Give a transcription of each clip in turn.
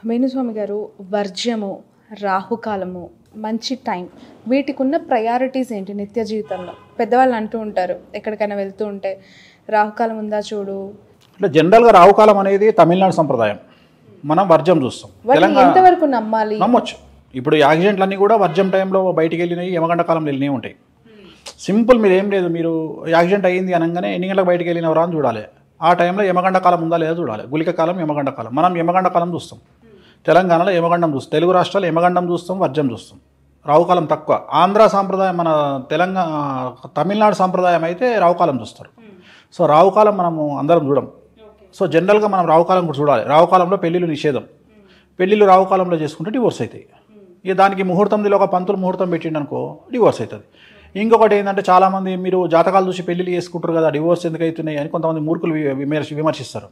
వేణుస్వామి గారు, వర్జ్యము, రాహుకాలము, మంచి టైం, వీటికి ఉన్న ప్రయారిటీస్ ఏంటి నిత్య జీవితంలో? పెద్దవాళ్ళు అంటూ ఉంటారు ఎక్కడికైనా వెళ్తూ ఉంటే, రాహుకాలం ఉందా చూడు. అంటే జనరల్గా రాహుకాలం అనేది తమిళనాడు సంప్రదాయం. మనం వర్జం చూస్తాం. ఎంతవరకు నమ్మాలి? నమ్మొచ్చు. ఇప్పుడు యాక్సిడెంట్లన్నీ కూడా వర్జం టైంలో బయటికి వెళ్ళినాయి, యమగండ కాలంలో వెళ్ళినవి ఉంటాయి. సింపుల్, మీరు ఏం లేదు, మీరు యాక్సిడెంట్ అయ్యింది అనగానే ఎన్ని గంటలకు బయటికి వెళ్ళినవరా అని చూడాలి. ఆ టైంలో యమగండ కాలం ఉందా లేదా చూడాలి. గుళిక కాలం, యమగండ కాలం. మనం యమగండ కాలం చూస్తాం. తెలంగాణలో యమగండం చూస్తాం, తెలుగు రాష్ట్రాలు యమగండం చూస్తాం, వర్జం చూస్తాం. రాహుకాలం తక్కువ. ఆంధ్ర సాంప్రదాయం, మన తమిళనాడు సాంప్రదాయం అయితే రాహుకాలం చూస్తారు. సో రాహుకాలం మనము అందరం చూడం. సో జనరల్గా మనం రాహుకాలం కూడా చూడాలి. రాహుకాలంలో పెళ్ళిళ్ళు నిషేధం. పెళ్ళిళ్ళు రాహుకాలంలో చేసుకుంటే డివోర్స్ అవుతాయి. ఇక దానికి ముహూర్తంలో ఒక పంతులు ముహూర్తం పెట్టిండనుకో డివోర్స్ అవుతుంది. ఇంకొకటి ఏంటంటే, చాలామంది మీరు జాతకాలు చూసి పెళ్ళిళ్ళు చేసుకుంటారు కదా, డివోర్స్ ఎందుకు అవుతున్నాయి అని కొంతమంది మూర్ఖులు విమర్శిస్తారు.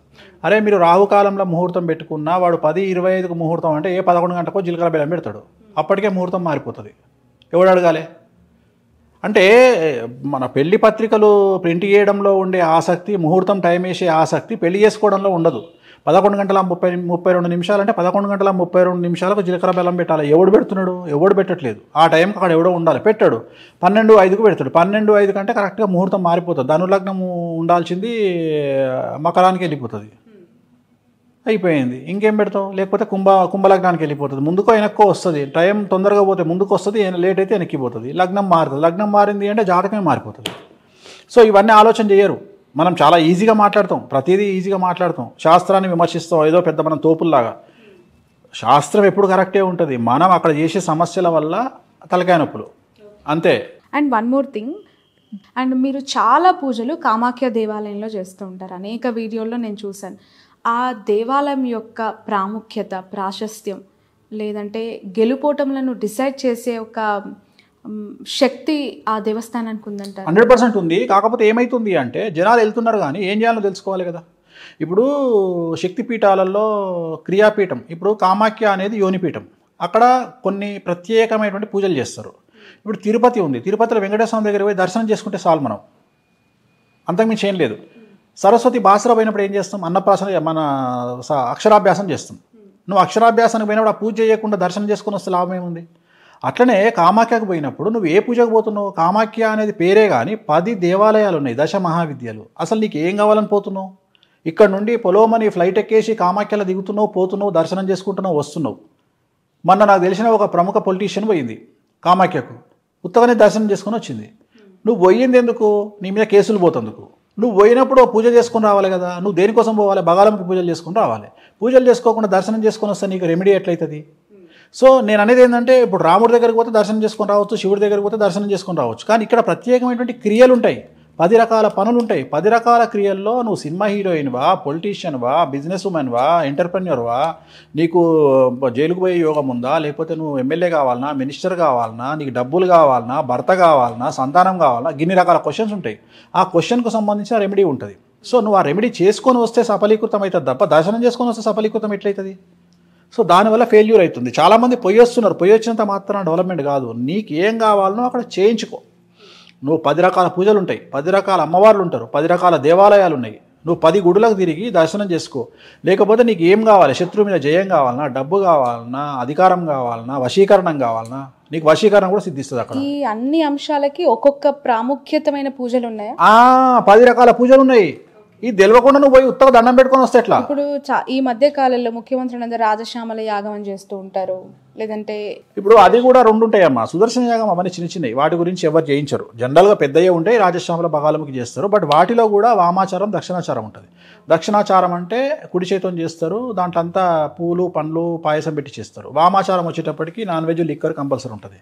అరే, మీరు రాహుకాలంలో ముహూర్తం పెట్టుకున్నా వాడు 10:25కు ముహూర్తం అంటే 11 గంటకో జీలకర్ర బెల్లం పెడతాడు. అప్పటికే ముహూర్తం మారిపోతుంది. ఎవడు అడగాలి? అంటే మన పెళ్లి పత్రికలు ప్రింట్ చేయడంలో ఉండే ఆసక్తి, ముహూర్తం టైం వేసే ఆసక్తి పెళ్లి చేసుకోవడంలో ఉండదు. 11:32 అంటే 11:32 జీలకర్ర బెల్లం పెట్టాలి. ఎవడు పెడుతున్నాడు? ఎవడు పెట్టట్లేదు. ఆ టైంకి అక్కడ ఎవడో ఉండాలి, పెట్టాడు. 12:05కు పెడతాడు. 12:05 కంటే కరెక్ట్గా ముహూర్తం మారిపోతుంది. ధనులగ్నము ఉండాల్సింది మకరానికి వెళ్ళిపోతుంది. అయిపోయింది. ఇంకేం పెడతావు? లేకపోతే కుంభలగ్నానికి వెళ్ళిపోతుంది. ముందుకో వెనక్కో వస్తుంది. టైం తొందరగా పోతే ముందుకు వస్తుంది, లేట్ అయితే వెనక్కిపోతుంది. లగ్నం మారుతుంది. లగ్నం మారింది అంటే జాతకమే మారిపోతుంది. సో ఇవన్నీ ఆలోచన చేయరు. మనం చాలా ఈజీగా మాట్లాడతాం, ప్రతిదీ ఈజీగా మాట్లాడతాం, శాస్త్రాన్ని విమర్శిస్తాం ఏదో పెద్ద మనం తోపుల్లాగా. శాస్త్రం ఎప్పుడు కరెక్టే ఉంటుంది, మనం అక్కడ చేసే సమస్యల వల్ల తలకాయ నొప్పులు అంతే. And one more thing, and మీరు చాలా పూజలు కామాఖ్య దేవాలయంలో చేస్తూ ఉంటారు. అనేక వీడియోల్లో నేను చూశాను. ఆ దేవాలయం యొక్క ప్రాముఖ్యత, ప్రాశస్త్యం, లేదంటే గెలుపోటములను డిసైడ్ చేసే ఒక శక్తి ఆ దేవస్థానానికి ఉందంటారు? 100% ఉంది. కాకపోతే ఏమవుతుంది అంటే, జనాలు వెళ్తున్నారు కానీ ఏం చేయాలో తెలుసుకోవాలి కదా. ఇప్పుడు శక్తిపీఠాలలో క్రియాపీఠం, ఇప్పుడు కామాఖ్య అనేది యోనిపీఠం. అక్కడ కొన్ని ప్రత్యేకమైనటువంటి పూజలు చేస్తారు. ఇప్పుడు తిరుపతి ఉంది. తిరుపతిలో వెంకటేశ్వర స్వామి దగ్గర పోయి దర్శనం చేసుకుంటే చాలు, మనం అంతకుమించి ఏం లేదు. సరస్వతి బాసర పోయినప్పుడు ఏం చేస్తాం? అన్నప్రాసన, మన అక్షరాభ్యాసం చేస్తాం. నువ్వు అక్షరాభ్యాసానికి పోయినప్పుడు ఆ పూజ చేయకుండా దర్శనం చేసుకుని వస్తే లాభం ఏముంది? అట్లనే కామాఖ్యకు పోయినప్పుడు నువ్వు ఏ పూజకు పోతున్నావు? కామాఖ్య అనేది పేరే కానీ 10 దేవాలయాలు ఉన్నాయి, 10 మహావిద్యలు. అసలు నీకు ఏం కావాలని పోతున్నావు? ఇక్కడ నుండి పొలోమని ఫ్లైట్ ఎక్కేసి కామాఖ్యలో దిగుతున్నావు, పోతున్నావు, దర్శనం చేసుకుంటున్నావు, వస్తున్నావు. మొన్న నాకు తెలిసిన ఒక ప్రముఖ పొలిటీషియన్ పోయింది కామాఖ్యకు, ఉత్తగానే దర్శనం చేసుకుని వచ్చింది. నువ్వు పోయింది ఎందుకు? నీ మీద కేసులు పోతందుకు. నువ్వు పోయినప్పుడు పూజ చేసుకుని రావాలి కదా. నువ్వు దేనికోసం పోవాలి? బగాలంకి పూజలు చేసుకుని రావాలి. పూజలు చేసుకోకుండా దర్శనం చేసుకొని వస్తే నీకు రెమెడీ ఎట్లయితుంది? సో నేను అనేది ఏంటంటే, ఇప్పుడు రాముడి దగ్గరికి పోతే దర్శనం చేసుకొని రావచ్చు, శివుడి దగ్గరికి పోతే దర్శనం చేసుకొని రావచ్చు. కానీ ఇక్కడ ప్రత్యేకమైనటువంటి క్రియలు ఉంటాయి, 10 రకాల పనులు ఉంటాయి. 10 రకాల క్రియల్లో నువ్వు సినిమా హీరోయిన్వా, పొలిటీషియన్వా, బిజినెస్ ఉమెన్వా, ఎంటర్ప్రెన్యూర్వా, నీకు జైలుకు పోయే యోగం ఉందా, లేకపోతే నువ్వు ఎమ్మెల్యే కావాలన్నా, మినిస్టర్ కావాలన్నా, నీకు డబ్బులు కావాలన్నా, భర్త కావాలన్నా, సంతానం కావాలన్నా, ఇన్ని రకాల క్వశ్చన్స్ ఉంటాయి. ఆ క్వశ్చన్కు సంబంధించిన రెమెడీ ఉంటుంది. సో నువ్వు ఆ రెమెడీ చేసుకొని వస్తే సఫలీకృతం అవుతుంది తప్ప దర్శనం చేసుకొని వస్తే సఫలీకృతం ఎట్లయితుంది? సో దానివల్ల ఫెయిల్యూర్ అవుతుంది. చాలామంది పొయ్యి వస్తున్నారు. పొయ్యి వచ్చినంత మాత్రం డెవలప్మెంట్ కాదు. నీకు ఏం కావాలనో అక్కడ చేయించుకో. నువ్వు 10 రకాల పూజలు ఉంటాయి, 10 రకాల అమ్మవార్లు ఉంటారు, 10 రకాల దేవాలయాలు ఉన్నాయి. నువ్వు 10 గుడులకు తిరిగి దర్శనం చేసుకో. లేకపోతే నీకు ఏం కావాలి? శత్రువు మీద జయం కావాలన్నా, డబ్బు కావాలన్నా, అధికారం కావాలన్నా, వశీకరణం కావాలన్నా, నీకు వశీకరణ కూడా సిద్ధిస్తుంది అక్కడ. ఈ అన్ని అంశాలకి ఒక్కొక్క ప్రాముఖ్యతమైన పూజలు ఉన్నాయా? 10 రకాల పూజలు ఉన్నాయి. ఇది తెలియకుండా నువ్వు పోయి ఉత్తగా దండం పెట్టుకొని వస్తే ఎట్లా? ఇప్పుడు ఈ మధ్య కాలంలో ముఖ్యమంత్రులు అందరూ రాజశ్యామల యాగం అని చేస్తూ ఉంటారు, లేదంటే ఇప్పుడు అది కూడా 2 ఉంటాయమ్మా. సుదర్శన యాగం అవన్నీ చిన్న చిన్నవి, వాటి గురించి ఎవరు చేయించరు. జనరల్గా పెద్దయ్యే ఉంటాయి, రాజశ్యామల బగాలముకి చేస్తారు. బట్ వాటిలో కూడా వామాచారం, దక్షిణాచారం ఉంటుంది. దక్షిణాచారం అంటే కుడి చేతితో చేస్తారు, దాంట్లో అంతా పూలు, పండ్లు, పాయసం పెట్టి చేస్తారు. వామాచారం వచ్చేటప్పటికి నాన్ వెజ్, లిక్కర్ కంపల్సరీ ఉంటుంది.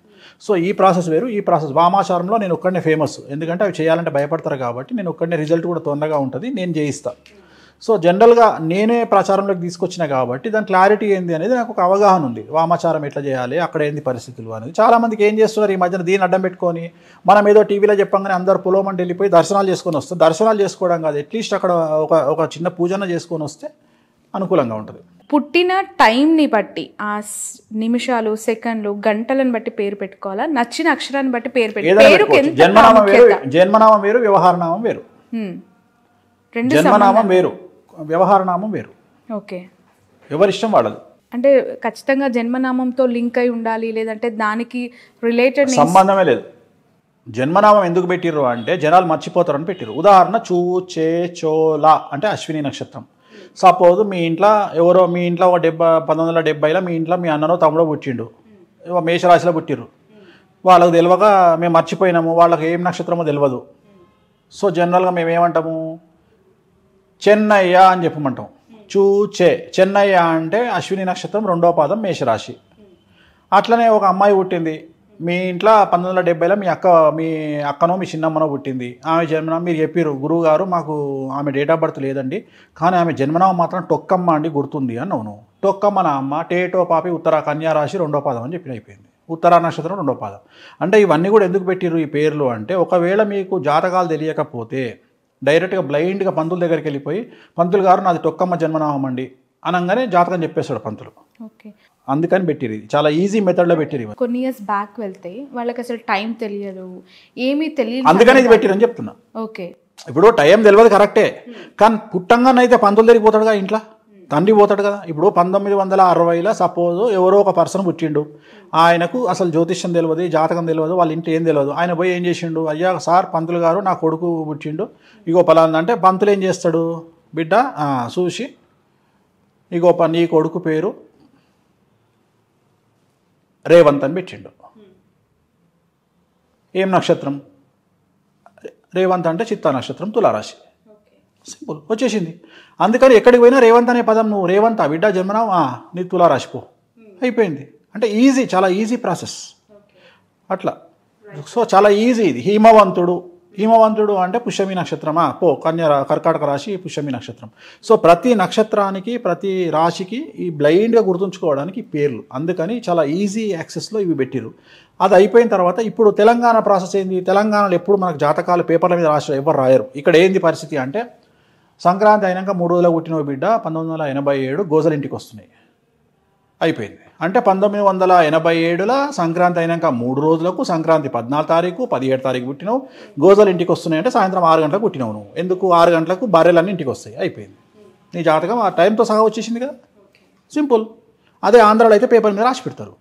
సో ఈ ప్రాసెస్ వేరు, ఈ ప్రాసెస్. వామాచారంలో నేను ఒక్కడనే ఫేమస్, ఎందుకంటే అవి చేయాలంటే భయపడతారు కాబట్టి నేను ఒక్కడనే, రిజల్ట్ కూడా తొందరగా ఉంటుంది, నేను చేయిస్తాను. సో జనరల్గా నేనే ప్రచారంలోకి తీసుకొచ్చిన కాబట్టి దాని క్లారిటీ ఏంది అనేది నాకు ఒక అవగాహన ఉంది. వామాచారం ఎట్లా చేయాలి, అక్కడ ఏంది పరిస్థితులు అనేది. చాలామందికి ఏం చేస్తున్నారు ఈ మధ్యన, దీన్ని అడ్డం పెట్టుకొని మనం ఏదో టీవీలో చెప్పంగానే అందరు పొలోమంటే వెళ్ళిపోయి దర్శనాలు చేసుకొని వస్తారు. దర్శనాలు చేసుకోవడం కాదు, అట్లీస్ట్ అక్కడ ఒక చిన్న పూజన చేసుకొని వస్తే అనుకూలంగా ఉంటుంది. పుట్టిన టైంని బట్టి, ఆ నిమిషాలు, సెకండ్లు, గంటలను బట్టి పేరు పెట్టుకోవాలా? నచ్చిన అక్షరాన్ని బట్టి పేరు పెట్టుకోవాలి? జన్మనామం వేరు, వ్యవహారనామం వేరు. జన్మనామం వేరు, వ్యవహారనామం వేరు. ఓకే, ఎవరిష్టం వాళ్ళది. అంటే ఖచ్చితంగా జన్మనామంతో లింక్ అయి ఉండాలి, లేదంటే దానికి రిలేటెడ్ సంబంధమే లేదు. జన్మనామం ఎందుకు పెట్టిర్రు అంటే జనాలు మర్చిపోతారని పెట్టిర్రు. ఉదాహరణ చూ చే చోలా అంటే అశ్విని నక్షత్రం. సపోజ్ మీ ఇంట్లో ఎవరో మీ ఇంట్లో ఒక 1970లో మీ ఇంట్లో మీ అన్ననో తమ్ముడో పుట్టిండు, మేషరాశిలో పుట్టిర్రు. వాళ్ళకు తెలియక మేము మర్చిపోయినాము, వాళ్ళకి ఏం నక్షత్రమో తెలియదు. సో జనరల్గా మేము ఏమంటాము, చెన్నయ్య అని చెప్పమంటాం. చూచే చెన్నయ్య అంటే అశ్విని నక్షత్రం 2వ పాదం మేషరాశి. అట్లనే ఒక అమ్మాయి పుట్టింది మీ ఇంట్లో 1970లో మీ అక్కనో మీ చిన్నమ్మనో పుట్టింది. ఆమె జన్మనామం మీరు చెప్పారు గురువు గారు మాకు ఆమె డేట్ ఆఫ్ బర్త్ లేదండి, కానీ ఆమె జన్మనామం మాత్రం టొక్కమ్మ అండి గుర్తుంది అని అవును. టొక్కమ్మ నా అమ్మ టేటో పాపి ఉత్తర కన్యా రాశి 2వ పాదం అని చెప్పి అయిపోయింది. ఉత్తరా నక్షత్రం 2వ పాదం. అంటే ఇవన్నీ కూడా ఎందుకు పెట్టిర్రు ఈ పేర్లు అంటే, ఒకవేళ మీకు జాతకాలు తెలియకపోతే డైరెక్ట్గా బ్లైండ్గా పంతుల దగ్గరికి వెళ్ళిపోయి పంతులు గారు నాది టొక్కమ్మ జన్మనామం అండి అనగానే జాతకం చెప్పేస్తాడు పంతులు. ఓకే, అందుకని పెట్టిరు. చాలా ఈజీ మెథడ్లో పెట్టిరు. కొన్ని ఇయర్స్ బ్యాక్ వెళ్తే వాళ్ళకి అసలు టైం తెలియదు, ఏమీ తెలియదు, అందుకని ఇది పెట్టిరని చెప్తున్నా. ఓకే, ఇప్పుడు టైం తెలియదు కరెక్టే, కానీ పుట్టంగానైతే పంతుల దగ్గరికి పోతాడుగా, ఇంట్లో తండ్రి పోతాడు కదా. ఇప్పుడు 1960లో సపోజ్ ఎవరో ఒక పర్సన్ పుట్టిండు, ఆయనకు అసలు జ్యోతిష్యం తెలియదు, జాతకం తెలియదు, వాళ్ళ ఇంట్లో ఏం తెలియదు. ఆయన పోయి ఏం చేసిండు, అయ్యా సార్ పంతులు గారు నా కొడుకు పుట్టిండు, ఇగో పలానా అంటే పంతులు ఏం చేస్తాడు, బిడ్డ చూసి ఇగో నీ కొడుకు పేరు రేవంత్ అని పెట్టిండు. ఏం నక్షత్రం, రేవంత్ అంటే చిత్తా నక్షత్రం, తులారాశి. సింపుల్ వచ్చేసింది. అందుకని ఎక్కడికి పోయినా రేవంత్ అనే పదం, నువ్వు రేవంత్ బిడ్డ జన్మనామం నీ తులారాశి పో, అయిపోయింది. అంటే ఈజీ, చాలా ఈజీ ప్రాసెస్ అట్లా. సో చాలా ఈజీ ఇది. హిమవంతుడు అంటే పుష్యమి నక్షత్రమా పో, కర్కాటక రాశి పుష్యమి నక్షత్రం. సో ప్రతి నక్షత్రానికి ప్రతి రాశికి ఈ బ్లైండ్గా గుర్తుంచుకోవడానికి పేర్లు, అందుకని చాలా ఈజీ యాక్సెస్లో ఇవి పెట్టిరు. అది అయిపోయిన తర్వాత ఇప్పుడు తెలంగాణ ప్రాసెస్ ఏంది, తెలంగాణలో ఎప్పుడు మనకు జాతకాలు పేపర్ల మీద రాసి ఎవరు రాయరు. ఇక్కడ ఏంది పరిస్థితి అంటే, సంక్రాంతి అయినాక 3 రోజుల పుట్టిన బిడ్డ 1987 గోజలింటికి వస్తున్నాయి, అయిపోయింది. అంటే 1987లో సంక్రాంతి అయినాక 3 రోజులకు సంక్రాంతి 14 తారీఖు 17 తారీఖు పుట్టినావు, గోజలు ఇంటికి వస్తున్నాయి అంటే సాయంత్రం 6 గంటలకు పుట్టినావు నువ్వు. ఎందుకు 6 గంటలకు బర్రెలన్నీ ఇంటికి వస్తాయి, అయిపోయింది. నీ జాతకం ఆ టైంతో సహా వచ్చేసింది కదా, సింపుల్. అదే ఆంధ్రాలో అయితే పేపర్ మీద రాసి పెడతారు,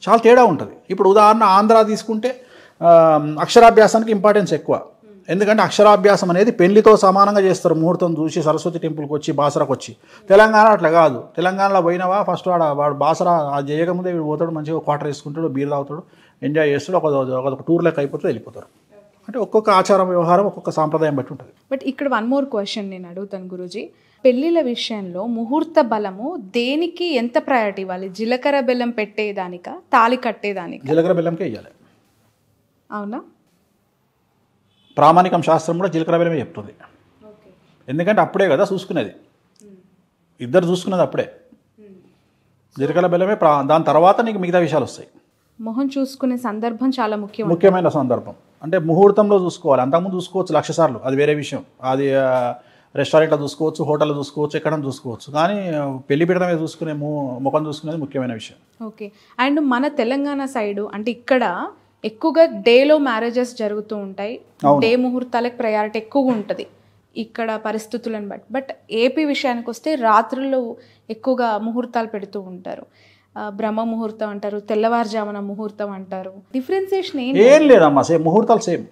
చాలా తేడా ఉంటుంది. ఇప్పుడు ఉదాహరణ ఆంధ్ర తీసుకుంటే అక్షరాభ్యాసానికి ఇంపార్టెన్స్ ఎక్కువ, ఎందుకంటే అక్షరాభ్యాసం అనేది పెళ్లితో సమానంగా చేస్తారు. ముహూర్తం చూసి సరస్వతి టెంపుల్కి వచ్చి బాసరాకు వచ్చి. తెలంగాణ అట్లా కాదు. తెలంగాణలో పోయినావా ఫస్ట్ వాడు బాసరా చేయకముందే వీడు పోతాడు, మంచిగా క్వార్టర్ వేసుకుంటాడు, బీర్ తాగుతాడు, ఎంజాయ్ చేస్తాడు, ఒక టూర్ లెక్క అయిపోతే వెళ్ళిపోతారు. అంటే ఒక్కొక్క ఆచారం వ్యవహారం ఒక్కొక్క సాంప్రదాయం బట్టి ఉంటుంది. బట్ ఇక్కడ 1 more క్వశ్చన్ నేను అడుగుతాను గురూజీ. పెళ్ళిళ్ళ విషయంలో ముహూర్త బలము దేనికి ఎంత ప్రయారిటీ ఇవ్వాలి? జీలకర్ర బెల్లం పెట్టేదానికా, తాళి కట్టేదానికి? జీలకర్ర బెల్లంకే ఇవ్వాలి. అవునా? ప్రామాణికం శాస్త్రం కూడా జీలకర్ర బెల్లమే చెప్తుంది. ఎందుకంటే అప్పుడే కదా చూసుకునేది, ఇద్దరు చూసుకునేది అప్పుడే. జీలకర్ర బెల్లమే దాని తర్వాత నీకు మిగతా విషయాలు వస్తాయి. మొహం చూసుకునే సందర్భం చాలా ముఖ్యమైన సందర్భం. అంటే ముహూర్తంలో చూసుకోవాలి, అంతకుముందు చూసుకోవచ్చు 1,00,000 సార్లు, అది వేరే విషయం. అది రెస్టారెంట్లో చూసుకోవచ్చు, హోటల్లో చూసుకోవచ్చు, ఎక్కడైనా చూసుకోవచ్చు. కానీ పెళ్లి పీటల మీద చూసుకునే ముఖం చూసుకునేది ముఖ్యమైన విషయం. ఓకే. అండ్ మన తెలంగాణ సైడు అంటే ఇక్కడ ఎక్కువగా డేలో మ్యారేజెస్ జరుగుతూ ఉంటాయి, డే ముహూర్తాలకు ప్రయారిటీ ఎక్కువగా ఉంటుంది ఇక్కడ పరిస్థితులను బట్టి. బట్ ఏపీ విషయానికి వస్తే రాత్రుల్లో ఎక్కువగా ముహూర్తాలు పెడుతూ ఉంటారు. బ్రహ్మ ముహూర్తం అంటారు, తెల్లవారుజామున ముహూర్తం అంటారు. డిఫరెన్సియేషన్ ఏం లేదమ్మా, సేమ్ ముహూర్తాలు సేమ్.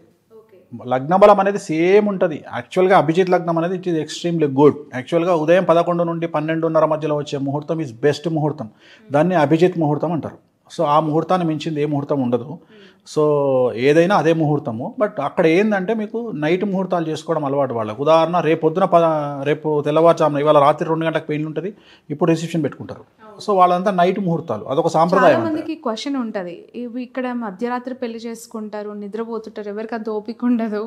లగ్న బలం అనేది సేమ్ ఉంటుంది. యాక్చువల్గా అభిజిత్ లగ్నం అనేది ఇట్ ఈస్ ఎక్స్ట్రీమ్లీ గుడ్. యాక్చువల్గా ఉదయం 11 నుండి 12:30 మధ్యలో వచ్చే ముహూర్తం ఈజ్ బెస్ట్ ముహూర్తం. దాన్ని అభిజిత్ ముహూర్తం అంటారు. సో ఆ ముహూర్తాన్ని మించింది ఏ ముహూర్తం ఉండదు. సో ఏదైనా అదే ముహూర్తము. బట్ అక్కడ ఏంటంటే మీకు నైట్ ముహూర్తాలు చేసుకోవడం అలవాటు వాళ్ళకు. ఉదాహరణ రేపు తెల్లవారుజామున, ఇవాళ రాత్రి 2 గంటలకు పెళ్లి ఉంటుంది, ఇప్పుడు రిసెప్షన్ పెట్టుకుంటారు. సో వాళ్ళంతా నైట్ ముహూర్తాలు, అదొక సాంప్రదాయం. మందికి క్వశ్చన్ ఉంటుంది, ఇవి ఇక్కడ మధ్యరాత్రి పెళ్లి చేసుకుంటారు, నిద్రపోతుంటారు, ఎవరికి అంత ఓపిక ఉండదు.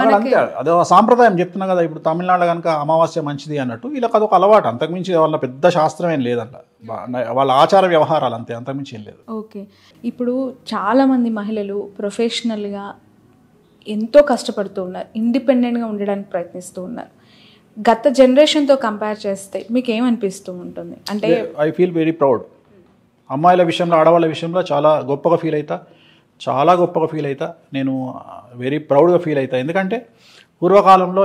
అంతే, అదొక సాంప్రదాయం చెప్తున్నా కదా. ఇప్పుడు తమిళనాడు కనుక అమావాస్య మంచిది అన్నట్టు, వీళ్ళకి అదొక అలవాటు. అంతకుమించి వాళ్ళ పెద్ద శాస్త్రం ఏం లేదంట, వాళ్ళ ఆచార వ్యవహారాలు అంతే, అంతకుమించి ఏం లేదు. ఓకే. ఇప్పుడు చాలామంది మహిళలు ప్రొఫెషనల్గా ఎంతో కష్టపడుతూ ఉన్నారు, ఇండిపెండెంట్గా ఉండడానికి ప్రయత్నిస్తూ ఉన్నారు. గత జనరేషన్తో కంపేర్ చేస్తే మీకు ఏమనిపిస్తూ ఉంటుంది? అంటే ఐ ఫీల్ వెరీ ప్రౌడ్. అమ్మాయిల విషయంలో, ఆడవాళ్ళ విషయంలో చాలా గొప్పగా ఫీల్ అవుతా, నేను వెరీ ప్రౌడ్గా ఫీల్ అవుతా. ఎందుకంటే పూర్వకాలంలో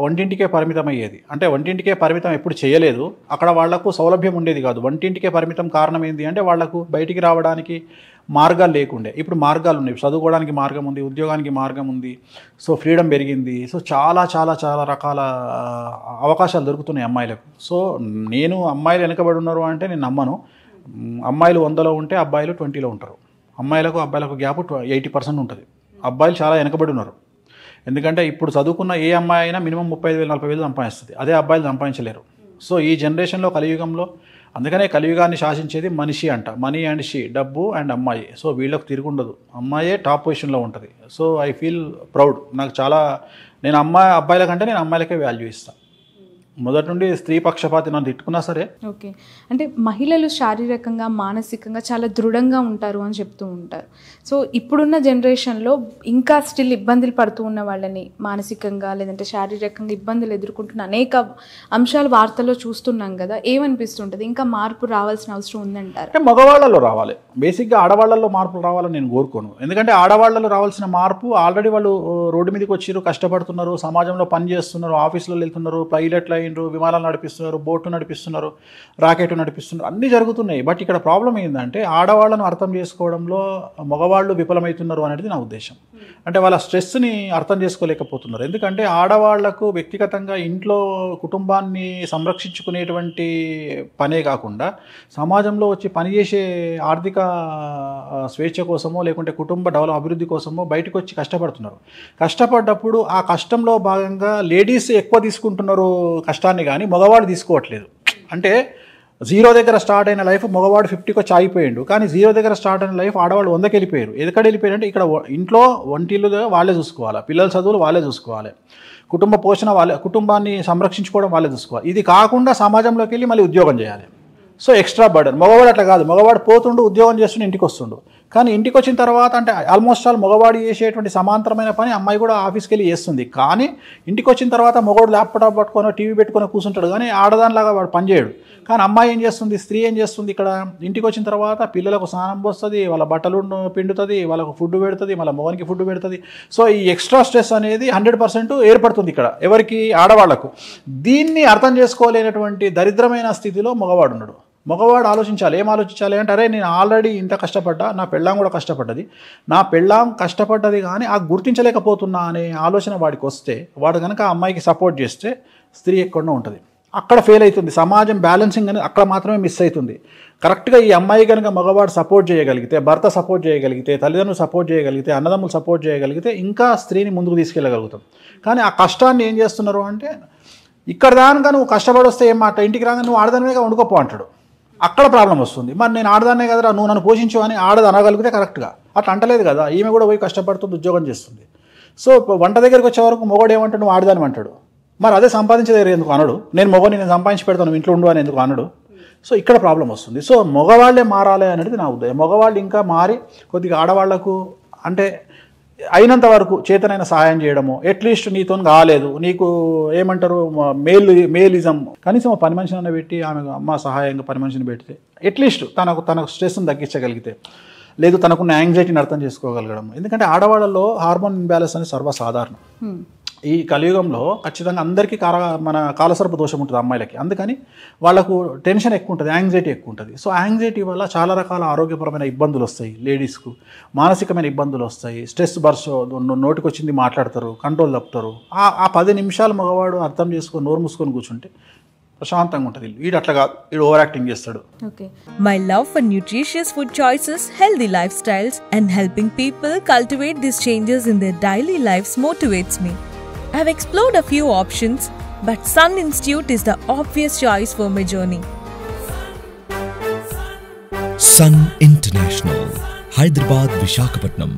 వంటింటికే పరిమితం అయ్యేది. అంటే వంటింటికే పరిమితం ఎప్పుడు చేయలేదు. అక్కడ వాళ్లకు సౌలభ్యం ఉండేది కాదు. వంటింటికే పరిమితం కారణం ఏంటి అంటే వాళ్లకు బయటికి రావడానికి మార్గాలు లేకుండే. ఇప్పుడు మార్గాలు ఉన్నాయి. చదువుకోవడానికి మార్గం ఉంది, ఉద్యోగానికి మార్గం ఉంది. సో ఫ్రీడమ్ పెరిగింది. సో చాలా చాలా చాలా రకాల అవకాశాలు దొరుకుతున్నాయి అమ్మాయిలకు. సో నేను అమ్మాయిలు వెనకబడి ఉన్నారు అంటే నేను నమ్మను. అమ్మాయిలు 100లో ఉంటే అబ్బాయిలు 20లో ఉంటారు. అబ్బాయిలకు గ్యాప్ 80% ఉంటుంది. అబ్బాయిలు చాలా వెనకబడి ఉన్నారు. ఎందుకంటే ఇప్పుడు చదువుకున్న ఏ అమ్మాయి అయినా మినిమం 35,000-40,000 సంపాదిస్తుంది. అదే అబ్బాయిలు సంపాదించలేరు. సో ఈ జనరేషన్లో కలియుగంలో అందుకనే కలియుగాన్ని శాసించేది మనిషి అంట. మనీ అండ్ షీ, డబ్బు అండ్ అమ్మాయి. సో వీళ్ళకు తిరుగుండదు. అమ్మాయే టాప్ పొజిషన్లో ఉంటుంది. So I feel proud. నాకు చాలా అబ్బాయిల కంటే నేను అమ్మాయిలకే వాల్యూ ఇస్తాను. మొదటి నుండి స్త్రీ పక్షపాతి నన్ను తిట్టుకున్నా సరే. ఓకే, అంటే మహిళలు శారీరకంగా మానసికంగా చాలా దృఢంగా ఉంటారు అని చెప్తూ ఉంటారు. సో ఇప్పుడున్న జనరేషన్లో ఇంకా స్టిల్ ఇబ్బందులు పడుతూ ఉన్న వాళ్ళని మానసికంగా లేదంటే శారీరకంగా ఇబ్బందులు ఎదుర్కొంటున్న అనేక అంశాలు వార్తల్లో చూస్తున్నాం కదా, ఏమనిపిస్తుంటుంది? ఇంకా మార్పు రావాల్సిన అవసరం ఉందంటారు? అంటే మగవాళ్ళలో రావాలి. బేసిక్గా ఆడవాళ్ళలో మార్పులు రావాలని నేను కోరుకోను. ఎందుకంటే ఆడవాళ్ళలో రావాల్సిన మార్పు ఆల్రెడీ వాళ్ళు రోడ్డు మీదకి వచ్చారు, కష్టపడుతున్నారు, సమాజంలో పని చేస్తున్నారు, ఆఫీసులో వెళ్తున్నారు, పైలట్లు విమానాలు నడిపిస్తున్నారు, బోటు నడిపిస్తున్నారు, రాకెట్ నడిపిస్తున్నారు, అన్నీ జరుగుతున్నాయి. బట్ ఇక్కడ ప్రాబ్లం ఏంటంటే ఆడవాళ్ళను అర్థం చేసుకోవడంలో మగవాళ్ళు విఫలమవుతున్నారు అనేది నా ఉద్దేశం. అంటే వాళ్ళ స్ట్రెస్ని అర్థం చేసుకోలేకపోతున్నారు. ఎందుకంటే ఆడవాళ్లకు వ్యక్తిగతంగా ఇంట్లో కుటుంబాన్ని సంరక్షించుకునేటువంటి పనే కాకుండా సమాజంలో వచ్చి పనిచేసే ఆర్థిక స్వేచ్ఛ కోసమో లేకుంటే కుటుంబ అభివృద్ధి కోసమో బయటకు వచ్చి కష్టపడుతున్నారు. కష్టపడ్డప్పుడు ఆ కష్టంలో భాగంగా లేడీస్ ఎక్కువ తీసుకుంటున్నారు కష్టాన్ని, కానీ మగవాడు తీసుకోవట్లేదు. అంటే 0 దగ్గర స్టార్ట్ అయిన లైఫ్ మగవాడు 50కి వచ్చి ఆగిపోయిండు, కానీ 0 దగ్గర స్టార్ట్ అయిన లైఫ్ ఆడవాళ్ళు 100కి వెళ్ళిపోయారు. ఎక్కడ వెళ్ళిపోయారు అంటే ఇక్కడ ఇంట్లో వంటిల్లు వాళ్ళే చూసుకోవాలి, పిల్లల చదువులు వాళ్ళే చూసుకోవాలి, కుటుంబ పోషణ కుటుంబాన్ని సంరక్షించుకోవడం వాళ్ళే చూసుకోవాలి. ఇది కాకుండా సమాజంలోకి వెళ్ళి మళ్ళీ ఉద్యోగం చేయాలి. So extra burden. మగవాడు అట్లా కాదు. మగవాడు పోతుండు, ఉద్యోగం చేస్తుండే, ఇంటికి వస్తుండు. కానీ ఇంటికి వచ్చిన తర్వాత అంటే ఆల్మోస్ట్ ఆల్ మగవాడు చేసేటువంటి సమాంతరమైన పని అమ్మాయి కూడా ఆఫీస్కి వెళ్ళి చేస్తుంది. కానీ ఇంటికి వచ్చిన తర్వాత మగవాడు ల్యాప్టాప్ పట్టుకొని టీవీ పెట్టుకొని కూర్చుంటాడు, కానీ ఆడదానిలాగా వాడు పనిచేయడు. కానీ అమ్మాయి ఏం చేస్తుంది, స్త్రీ ఏం చేస్తుంది, ఇక్కడ ఇంటికి వచ్చిన తర్వాత పిల్లలకు స్నానం పోస్తుంది, వాళ్ళ బట్టలు పిండుతుంది, వాళ్ళకు ఫుడ్ పెడుతుంది, మళ్ళీ మగవానికి ఫుడ్ పెడుతుంది. సో ఈ ఎక్స్ట్రా స్ట్రెస్ అనేది 100% ఏర్పడుతుంది ఇక్కడ ఎవరికి, ఆడవాళ్లకు. దీన్ని అర్థం చేసుకోలేనటువంటి దరిద్రమైన స్థితిలో మగవాడు ఉన్నాడు. మగవాడు ఆలోచించాలి. ఏం ఆలోచించాలి అంటే, అరే నేను ఆల్రెడీ ఇంత కష్టపడ్డా, నా పెళ్ళాం కూడా కష్టపడ్డది, నా పెళ్ళాం కష్టపడ్డది కానీ ఆ గుర్తించలేకపోతున్నా అనే ఆలోచన వాడికి వస్తే, వాడు కనుక ఆ అమ్మాయికి సపోర్ట్ చేస్తే స్త్రీ ఎక్కడో ఉంటుంది. అక్కడ ఫెయిల్ అవుతుంది. సమాజం బ్యాలెన్సింగ్ అనేది అక్కడ మాత్రమే మిస్ అవుతుంది. కరెక్ట్గా ఈ అమ్మాయి కనుక మగవాడు సపోర్ట్ చేయగలిగితే, భర్త సపోర్ట్ చేయగలిగితే, తల్లిదండ్రులు సపోర్ట్ చేయగలిగితే, అన్నదమ్ములు సపోర్ట్ చేయగలిగితే ఇంకా స్త్రీని ముందుకు తీసుకెళ్ళగలుగుతాం. కానీ ఆ కష్టాన్ని ఏం చేస్తున్నారు అంటే, ఇక్కడ దానిగా నువ్వు కష్టపడి వస్తే ఏం మాట, ఇంటికి రాగా నువ్వు ఆడదానిగా వండుకోపో అంటాడు. అక్కడ ప్రాబ్లం వస్తుంది. మరి నేను ఆడదాన్నే కదరా, నువ్వు నన్ను పోషించు అని ఆడది అనగలిగితే కరెక్ట్గా. అట్లా అంటలేదు కదా. ఈమె కూడా పోయి కష్టపడుతుంది, ఉద్యోగం చేస్తుంది. సో వంట దగ్గరికి వచ్చే వరకు మొగోడు ఏమంటాడు, నువ్వు ఆడదాని అంటాడు. మరి అదే సంపాదించే దగ్గర ఎందుకు అనడు, నేను మొగోని నేను సంపాదించి పెడతాను ఇంట్లో ఉండు అని ఎందుకు అనడు. సో ఇక్కడ ప్రాబ్లం వస్తుంది. సో మగవాళ్ళే మారాలి అనేది నా ఉద్దేశం. మగవాళ్ళు ఇంకా మారి కొద్దిగా ఆడవాళ్లకు అంటే అయినంత వరకు చేతనైన సహాయం చేయడము, అట్లీస్ట్ నీతో కాలేదు, నీకు ఏమంటారు మేలిజం, కనీసం పని మనిషిని పెట్టి ఆమె అమ్మ సహాయంగా పని మనిషిని పెడితే అట్లీస్ట్ తనకు స్ట్రెస్ని తగ్గించగలిగితే, లేదు తనకున్న యాంగ్జైటీని అర్థం చేసుకోగలగడం. ఎందుకంటే ఆడవాళ్ళలో హార్మోన్ ఇంబ్యాలెన్స్ అనేది సర్వసాధారణం. ఈ కలియుగంలో ఖచ్చితంగా అందరికీ మన కాలసర్ప దోషం ఉంటుంది అమ్మాయిలకి. అందుకని వాళ్ళకు టెన్షన్ ఎక్కువ ఉంటుంది, యాంగ్జైటీ ఎక్కువ ఉంటుంది. సో యాంగ్జైటీ వల్ల చాలా రకాల ఆరోగ్యపరమైన ఇబ్బందులు వస్తాయి. లేడీస్కు మానసికమైన ఇబ్బందులు వస్తాయి. స్ట్రెస్ నోటికి వచ్చింది మాట్లాడతారు, కంట్రోల్ తప్పుతారు. ఆ 10 నిమిషాలు మగవాడు అర్థం చేసుకొని నోరు మూసుకొని కూర్చుంటే ప్రశాంతంగా ఉంటుంది. వీడు అట్లా కాదు, వీడు ఓవర్ యాక్టింగ్ చేస్తాడు. My love for nutritious food choices, healthy lifestyles and helping people cultivate these changes in their daily lives motivates me. I have explored a few options, but Sun Institute is the obvious choice for my journey. Sun International, Hyderabad, Visakhapatnam.